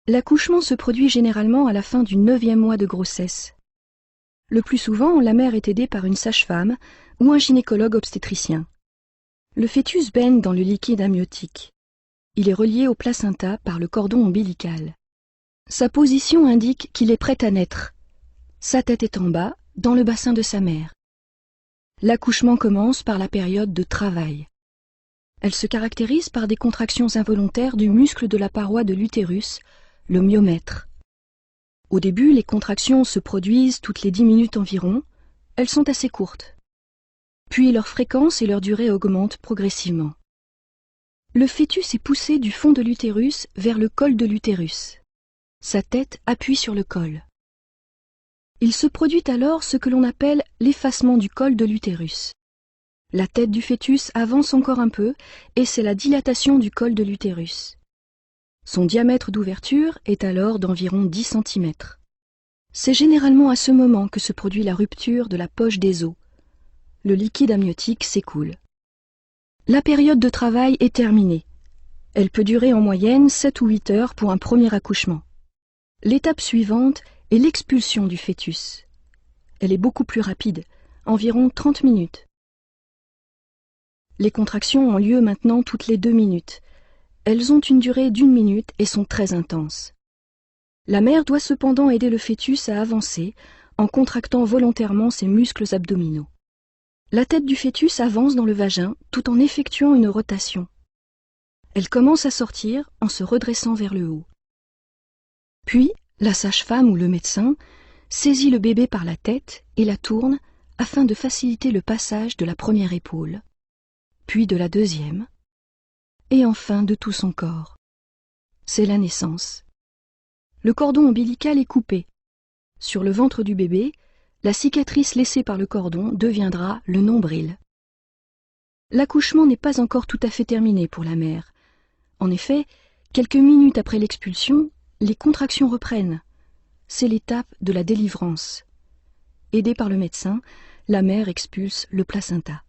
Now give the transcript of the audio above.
L'accouchement se produit généralement à la fin du 9e mois de grossesse. Le plus souvent, la mère est aidée par une sage-femme ou un gynécologue obstétricien. Le fœtus baigne dans le liquide amniotique. Il est relié au placenta par le cordon ombilical. Sa position indique qu'il est prêt à naître. Sa tête est en bas, dans le bassin de sa mère. L'accouchement commence par la période de travail. Elle se caractérise par des contractions involontaires du muscle de la paroi de l'utérus, le myomètre. Au début, les contractions se produisent toutes les 10 minutes environ. Elles sont assez courtes. Puis leur fréquence et leur durée augmentent progressivement. Le fœtus est poussé du fond de l'utérus vers le col de l'utérus. Sa tête appuie sur le col. Il se produit alors ce que l'on appelle l'effacement du col de l'utérus. La tête du fœtus avance encore un peu et c'est la dilatation du col de l'utérus. Son diamètre d'ouverture est alors d'environ 10 cm. C'est généralement à ce moment que se produit la rupture de la poche des os. Le liquide amniotique s'écoule. La période de travail est terminée. Elle peut durer en moyenne 7 ou 8 heures pour un premier accouchement. L'étape suivante est l'expulsion du fœtus. Elle est beaucoup plus rapide, environ 30 minutes. Les contractions ont lieu maintenant toutes les 2 minutes. Elles ont une durée d'1 minute et sont très intenses. La mère doit cependant aider le fœtus à avancer en contractant volontairement ses muscles abdominaux. La tête du fœtus avance dans le vagin tout en effectuant une rotation. Elle commence à sortir en se redressant vers le haut. Puis, la sage-femme ou le médecin saisit le bébé par la tête et la tourne afin de faciliter le passage de la première épaule, puis de la deuxième, et enfin de tout son corps. C'est la naissance. Le cordon ombilical est coupé. Sur le ventre du bébé, la cicatrice laissée par le cordon deviendra le nombril. L'accouchement n'est pas encore tout à fait terminé pour la mère. En effet, quelques minutes après l'expulsion, les contractions reprennent. C'est l'étape de la délivrance. Aidée par le médecin, la mère expulse le placenta.